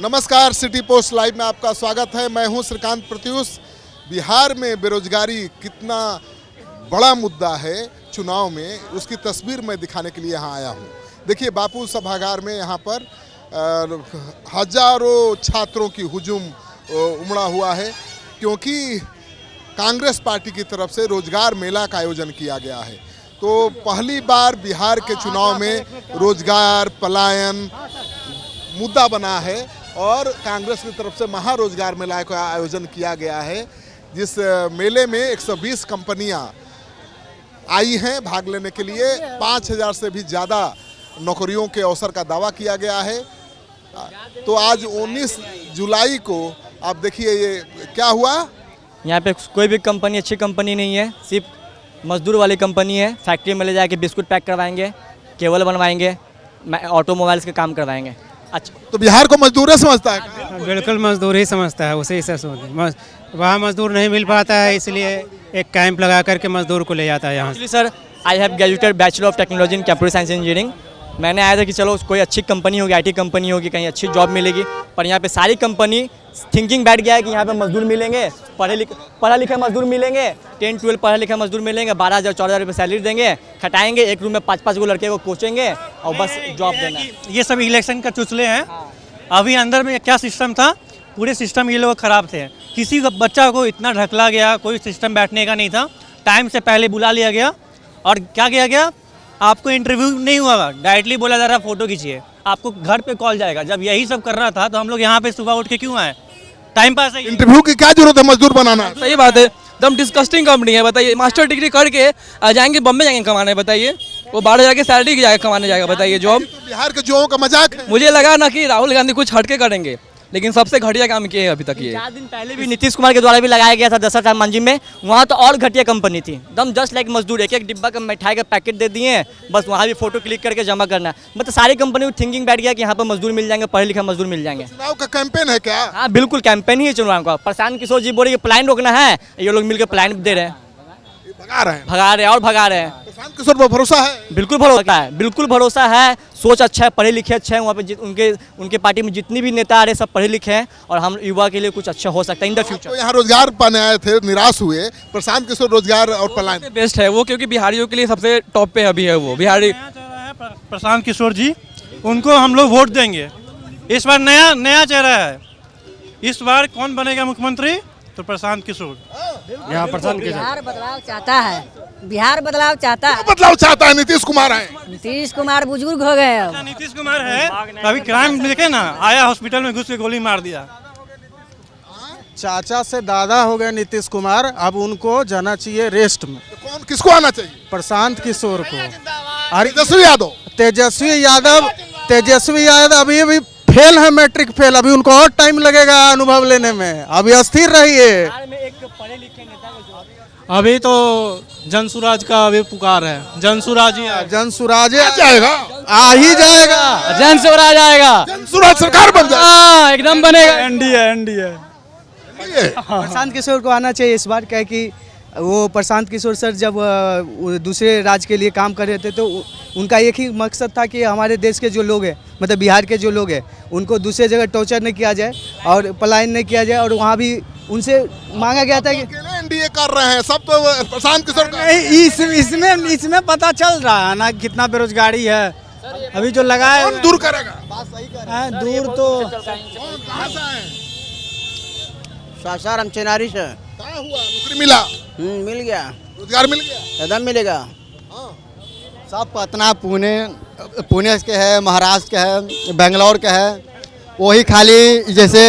नमस्कार, city post live में आपका स्वागत है। मैं हूं श्रीकांत प्रत्युष। बिहार में बेरोजगारी कितना बड़ा मुद्दा है चुनाव में, उसकी तस्वीर मैं दिखाने के लिए यहाँ आया हूँ। देखिए, बापू सभागार में यहाँ पर हजारों छात्रों की हुजूम उमड़ा हुआ है, क्योंकि कांग्रेस पार्टी की तरफ से रोजगार मेला का आयोजन किया गया है। तो पहली बार बिहार के चुनाव में रोजगार पलायन मुद्दा बना है और कांग्रेस की तरफ से महारोजगार मेला का आयोजन किया गया है, जिस मेले में 120 कंपनियां आई हैं भाग लेने के लिए। 5000 से भी ज़्यादा नौकरियों के अवसर का दावा किया गया है। तो आज 19 जुलाई को आप देखिए ये क्या हुआ। यहाँ पे कोई भी कंपनी अच्छी कंपनी नहीं है, सिर्फ मजदूर वाली कंपनी है। फैक्ट्री में ले जाके बिस्कुट पैक करवाएंगे, केबल बनवाएंगे, ऑटोमोबाइल्स के काम करवाएंगे। अच्छा, तो बिहार को मजदूर समझता है? बिल्कुल मजदूर ही समझता है, उसे ऐसा सोच। वहाँ मजदूर नहीं मिल पाता है, इसलिए एक कैंप लगा करके मजदूर को ले जाता है यहाँ। Actually sir, I have graduated bachelor of technology in computer science engineering. मैंने आया था कि चलो कोई अच्छी कंपनी होगी, आईटी कंपनी होगी, कहीं अच्छी जॉब मिलेगी। पर यहाँ पे सारी कंपनी थिंकिंग बैठ गया है कि यहाँ पे मजदूर मिलेंगे, पढ़ा लिखा मजदूर मिलेंगे, 10-12 पढ़ा लिखा मजदूर मिलेंगे, 12,000-14,000 रुपये सैलरी देंगे, खटाएंगे, एक रूम में 5-5 को लड़के को कोचेंगे और बस जॉब देना। ये सब इलेक्शन का चुचले हैं। अभी अंदर में क्या सिस्टम था, पूरे सिस्टम ये लोग ख़राब थे। किसी बच्चा को इतना ढकला गया, कोई सिस्टम बैठने का नहीं था। टाइम से पहले बुला लिया गया और क्या किया गया, आपको इंटरव्यू नहीं हुआ, डायरेक्टली बोला जा रहा फ़ोटो खींचिए, आपको घर पे कॉल जाएगा। जब यही सब करना था तो हम लोग यहाँ पे सुबह उठ के क्यों आए? टाइम पास है। इंटरव्यू की क्या जरूरत है मजदूर बनाना? सही बात है, एकदम डिस्कस्टिंग कंपनी है। बताइए, मास्टर डिग्री करके जाएंगे बम्बे जाएंगे कमाने, बताइए वो 12,000 की सैलरी की जाएगा कमाने जाएगा, बताइए जॉब। तो बिहार के युवाओं का मजाक है। मुझे लगा ना कि राहुल गांधी कुछ हटके करेंगे, लेकिन सबसे घटिया काम किए हैं अभी तक ये। 4 दिन पहले भी नीतीश कुमार के द्वारा भी लगाया गया था दशरथ मंजी में, वहाँ तो और घटिया कंपनी थी, एकदम जस्ट लाइक मजदूर। एक डिब्बा का मिठाई का पैकेट दे दिए, बस वहाँ भी फोटो क्लिक करके जमा करना। मतलब सारी कंपनी को थिंकिंग बैठ गया कि यहाँ पर मजदूर मिल जाएंगे, पढ़े लिखे मजदूर मिल जाएंगे। चुनाव का कैंपेन है क्या? हाँ बिल्कुल, कैंपेन ही है चुनाव का। प्रशांत किशोर जी बोल रहे प्लान रोकना है, ये लोग मिलकर प्लान दे रहे हैं, भगा रहे हैं और भगा रहे हैं। प्रशांत किशोर पर भरोसा है? बिल्कुल भरोसा है, बिल्कुल भरोसा है। सोच अच्छा है, पढ़े लिखे अच्छे हैं। वहाँ पे उनके पार्टी में जितनी भी नेता आ रहे सब पढ़े लिखे हैं और हम युवा के लिए कुछ अच्छा हो सकता है इन द फ्यूचर। तो यहाँ रोजगार पाने आए थे, निराश हुए। प्रशांत किशोर रोजगार और पलायन बेस्ट है वो, क्योंकि बिहारियों के लिए सबसे टॉप पे अभी है वो बिहारी। प्रशांत किशोर जी, उनको हम लोग वोट देंगे। इस बार नया चेहरा है। इस बार कौन बनेगा मुख्यमंत्री? तो प्रशांत किशोर। यहाँ प्रशांत किशोर। बिहार बदलाव चाहता है, बिहार बदलाव चाहता है। बदलाव चाहता है। नीतीश कुमार है। नीतीश कुमार बुजुर्ग हो गए अब। नीतीश कुमार है, अभी क्राइम देखे ना, आया हॉस्पिटल में घुस के गोली मार दिया। चाचा से दादा हो गए नीतीश कुमार, अब उनको जाना चाहिए रेस्ट में। तो कौन किसको आना चाहिए? प्रशांत किशोर को। तेजस्वी यादव अभी फेल है, मैट्रिक फेल। अभी उनको और टाइम लगेगा अनुभव लेने में, अभी अस्थिर रहिए। अभी तो जनसुराज का अभी पुकार है। जनसुराज जाएगा, आ ही जाएगा। जनसुराज आएगा, जनसुराज सरकार बन जाए, एकदम बनेगा। एनडीए। प्रशांत किशोर को आना चाहिए इस बार, क्या कि वो प्रशांत किशोर सर जब दूसरे राज्य के लिए काम कर रहे थे तो उनका एक ही मकसद था कि हमारे देश के जो लोग हैं, मतलब बिहार के जो लोग हैं, उनको दूसरे जगह टॉर्चर नहीं किया जाए और पलायन नहीं किया जाए। और वहाँ भी उनसे मांगा गया था कि एनडीए कर रहे हैं सब, तो प्रशांत किशोर का इसमें पता चल रहा है ना कितना बेरोजगारी है। अभी जो लगा है दूर करेगा। दूर तो कहाँ से आए? सासाराम चेनारी से। कहाँ हुआ? नौकरी मिला? मिल गया, रोजगार मिल गया? एकदम मिलेगा। सब पटना, पुणे के है, महाराष्ट्र के है, बेंगलोर के है। वही खाली जैसे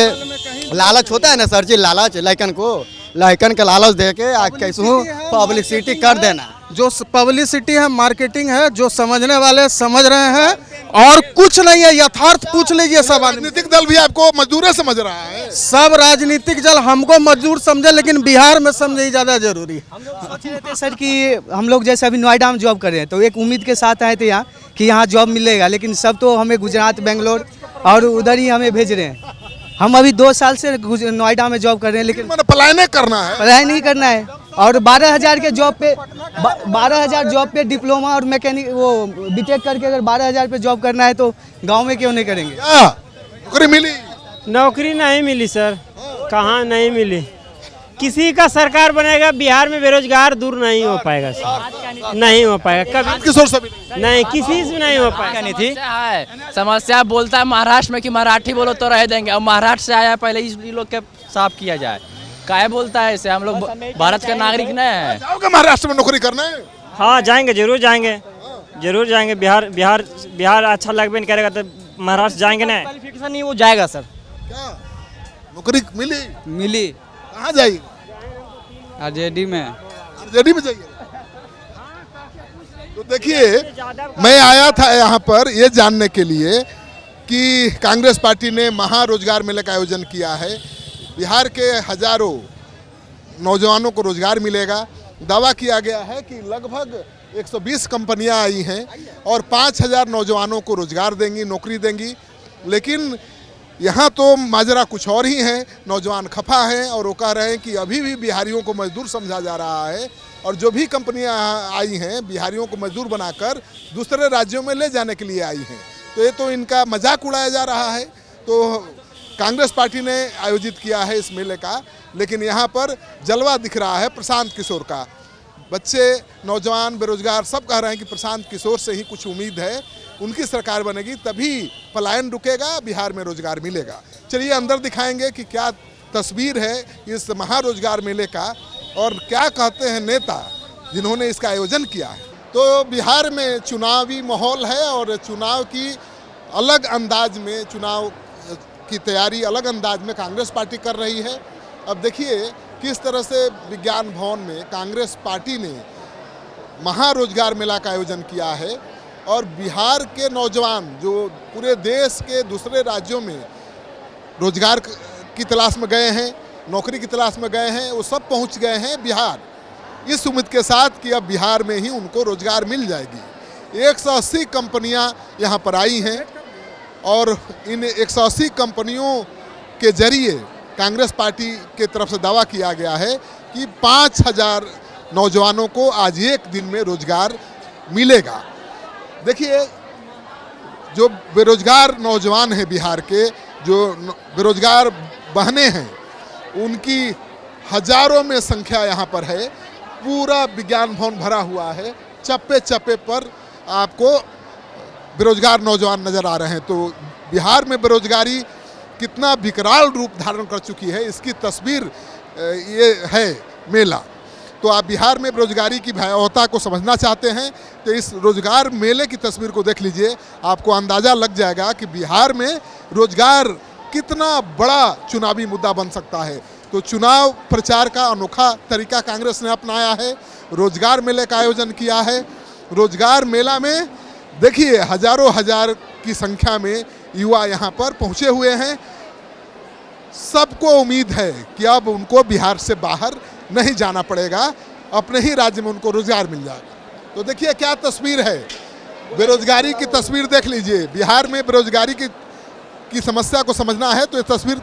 लालच होता है ना सर जी, लालच लाइकन का लालच दे के कैसे पब्लिसिटी कर देना। जो पब्लिसिटी है, मार्केटिंग है, जो समझने वाले समझ रहे हैं और कुछ नहीं है। यथार्थ पूछ लीजिए सब। राजनीतिक दल भी आपको मजदूर समझ रहा है। सब राजनीतिक दल हमको मजदूर समझे, लेकिन बिहार में समझे ज़्यादा जरूरी है। हम लोग सोच रहे थे सर कि हम लोग जैसे अभी नोएडा में जॉब कर रहे हैं तो एक उम्मीद के साथ आए थे यहाँ कि यहाँ जॉब मिलेगा, लेकिन सब तो हमें गुजरात, बेंगलोर और उधर ही हमें भेज रहे हैं। हम अभी 2 साल से नोएडा में जॉब कर रहे हैं, लेकिन पलायन करना है, पढ़ाई नहीं करना है। और 12,000 के जॉब पे 12,000 जॉब पे डिप्लोमा और मैकेनिक वो बीटेक करके अगर 12,000 पे जॉब करना है तो गांव में क्यों नहीं करेंगे? नौकरी मिली नौकरी नहीं मिली सर, कहाँ नहीं मिली। किसी का सरकार बनेगा, बिहार में बेरोजगार दूर नहीं हो पाएगा सर, नहीं हो पाएगा कभी, किशोर से भी नहीं, किसी से नहीं हो पाएगा। नहीं थी समस्या बोलता है महाराष्ट्र में कि मराठी बोलो तो रह देंगे, अब महाराष्ट्र से आया पहले इस लोग के साफ किया जाए। काहे बोलता है इसे, हम लोग भारत के नागरिक नहीं है। जाओगे महाराष्ट्र में नौकरी करने? हाँ जाएंगे, जरूर जाएंगे, जरूर जाएंगे। बिहार अच्छा लगबे नहीं करेगा तो महाराष्ट्र जाएंगे ना। क्वालिफिकेशन नहीं, वो जाएगा सर। क्या नौकरी मिली? मिली कहाँ जाएगी? आरजेडी में। आरजेडी में जाइए। तो देखिए, मैं आया था यहाँ पर ये जानने के लिए कि कांग्रेस पार्टी ने महारोजगार मेले का आयोजन किया है। बिहार के हजारों नौजवानों को रोजगार मिलेगा। दावा किया गया है कि लगभग 120 कंपनियां आई हैं और 5000 नौजवानों को रोजगार देंगी, नौकरी देंगी। लेकिन यहाँ तो माजरा कुछ और ही है। नौजवान खफा हैं और वो कह रहे हैं कि अभी भी बिहारियों को मजदूर समझा जा रहा है और जो भी कंपनियां आई हैं बिहारियों को मजदूर बनाकर दूसरे राज्यों में ले जाने के लिए आई हैं। तो ये तो इनका मजाक उड़ाया जा रहा है। तो कांग्रेस पार्टी ने आयोजित किया है इस मेले का, लेकिन यहाँ पर जलवा दिख रहा है प्रशांत किशोर का। बच्चे, नौजवान, बेरोजगार सब कह रहे हैं कि प्रशांत किशोर से ही कुछ उम्मीद है, उनकी सरकार बनेगी तभी पलायन रुकेगा, बिहार में रोजगार मिलेगा। चलिए अंदर दिखाएंगे कि क्या तस्वीर है इस महारोजगार मेले का और क्या कहते हैं नेता जिन्होंने इसका आयोजन किया है। तो बिहार में चुनावी माहौल है और चुनाव की अलग अंदाज में, चुनाव की तैयारी अलग अंदाज में कांग्रेस पार्टी कर रही है। अब देखिए किस तरह से विज्ञान भवन में कांग्रेस पार्टी ने महारोजगार मेला का आयोजन किया है और बिहार के नौजवान जो पूरे देश के दूसरे राज्यों में रोजगार की तलाश में गए हैं, नौकरी की तलाश में गए हैं, वो सब पहुंच गए हैं बिहार, इस उम्मीद के साथ कि अब बिहार में ही उनको रोजगार मिल जाएगी। 180 कंपनियां यहाँ पर आई हैं और इन 180 कंपनियों के जरिए कांग्रेस पार्टी के तरफ से दावा किया गया है कि 5000 नौजवानों को आज एक दिन में रोजगार मिलेगा। देखिए, जो बेरोजगार नौजवान हैं बिहार के, जो बेरोजगार बहनें हैं, उनकी हजारों में संख्या यहाँ पर है। पूरा विज्ञान भवन भरा हुआ है, चप्पे चप्पे पर आपको बेरोजगार नौजवान नज़र आ रहे हैं। तो बिहार में बेरोजगारी कितना विकराल रूप धारण कर चुकी है, इसकी तस्वीर ये है मेला। तो आप बिहार में बेरोजगारी की भयावहता को समझना चाहते हैं तो इस रोजगार मेले की तस्वीर को देख लीजिए, आपको अंदाज़ा लग जाएगा कि बिहार में रोजगार कितना बड़ा चुनावी मुद्दा बन सकता है। तो चुनाव प्रचार का अनोखा तरीका कांग्रेस ने अपनाया है, रोजगार मेले का आयोजन किया है। रोजगार मेला में देखिए हजारों हजार की संख्या में युवा यहाँ पर पहुँचे हुए हैं। सबको उम्मीद है कि अब उनको बिहार से बाहर नहीं जाना पड़ेगा, अपने ही राज्य में उनको रोजगार मिल जाएगा। तो देखिए क्या तस्वीर है, बेरोजगारी की तस्वीर देख लीजिए। बिहार में बेरोजगारी की समस्या को समझना है तो ये तस्वीर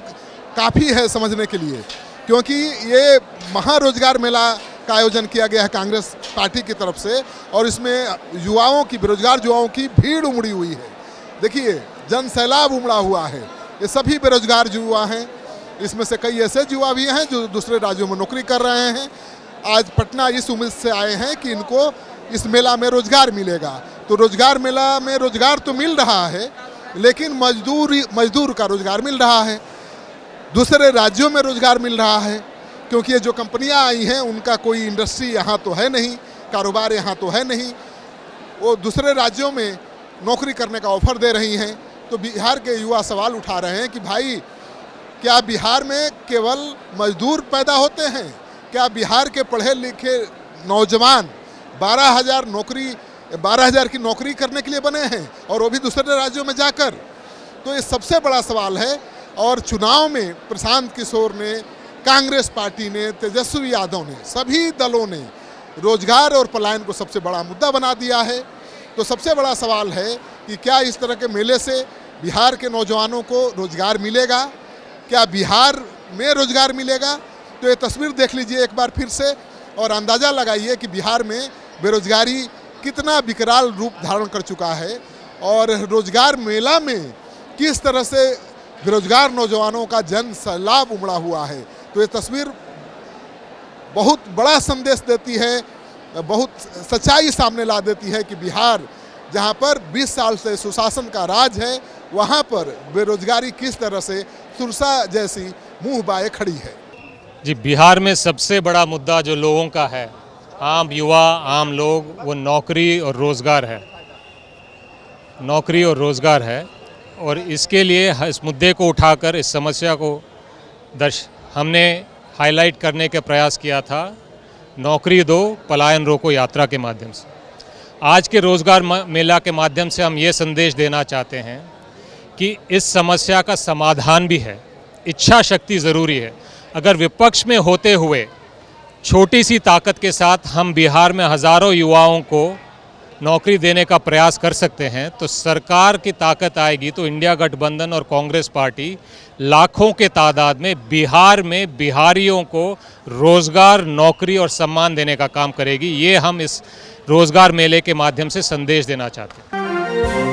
काफ़ी है समझने के लिए, क्योंकि ये महारोजगार मेला का आयोजन किया गया है कांग्रेस पार्टी की तरफ से और इसमें युवाओं की, बेरोजगार युवाओं की भीड़ उमड़ी हुई है। देखिए जन सैलाब उमड़ा हुआ है। ये सभी बेरोजगार युवा हैं, इसमें से कई ऐसे युवा भी हैं जो दूसरे राज्यों में नौकरी कर रहे हैं। आज पटना इस उम्मीद से आए हैं कि इनको इस मेला में रोजगार मिलेगा। तो रोजगार मेला में रोजगार तो मिल रहा है, लेकिन मजदूर का रोजगार मिल रहा है, दूसरे राज्यों में रोजगार मिल रहा है, क्योंकि ये जो कंपनियां आई हैं उनका कोई इंडस्ट्री यहाँ तो है नहीं, कारोबार यहाँ तो है नहीं, वो दूसरे राज्यों में नौकरी करने का ऑफर दे रही हैं। तो बिहार के युवा सवाल उठा रहे हैं कि भाई क्या बिहार में केवल मजदूर पैदा होते हैं? क्या बिहार के पढ़े लिखे नौजवान 12,000 की नौकरी करने के लिए बने हैं और वो भी दूसरे राज्यों में जाकर? तो ये सबसे बड़ा सवाल है। और चुनाव में प्रशांत किशोर ने, कांग्रेस पार्टी ने, तेजस्वी यादव ने, सभी दलों ने रोजगार और पलायन को सबसे बड़ा मुद्दा बना दिया है। तो सबसे बड़ा सवाल है कि क्या इस तरह के मेले से बिहार के नौजवानों को रोजगार मिलेगा? क्या बिहार में रोजगार मिलेगा? तो ये तस्वीर देख लीजिए एक बार फिर से और अंदाज़ा लगाइए कि बिहार में बेरोजगारी कितना विकराल रूप धारण कर चुका है और रोजगार मेला में किस तरह से बेरोजगार नौजवानों का जन सैलाब उमड़ा हुआ है। तो ये तस्वीर बहुत बड़ा संदेश देती है, बहुत सच्चाई सामने ला देती है कि बिहार जहां पर 20 साल से सुशासन का राज है, वहां पर बेरोजगारी किस तरह से सुरसा जैसी मुंह बाए खड़ी है। जी, बिहार में सबसे बड़ा मुद्दा जो लोगों का है, आम युवा, आम लोग, वो नौकरी और रोज़गार है। नौकरी और रोज़गार है, और इसके लिए इस मुद्दे को उठाकर इस समस्या को हमने हाईलाइट करने का प्रयास किया था। नौकरी दो, पलायन रोको यात्रा के माध्यम से। आज के रोज़गार मेला के माध्यम से हम ये संदेश देना चाहते हैं कि इस समस्या का समाधान भी है, इच्छा शक्ति ज़रूरी है। अगर विपक्ष में होते हुए छोटी सी ताकत के साथ हम बिहार में हज़ारों युवाओं को नौकरी देने का प्रयास कर सकते हैं, तो सरकार की ताकत आएगी तो इंडिया गठबंधन और कांग्रेस पार्टी लाखों के तादाद में बिहार में बिहारियों को रोज़गार, नौकरी और सम्मान देने का काम करेगी। ये हम इस रोज़गार मेले के माध्यम से संदेश देना चाहते हैं।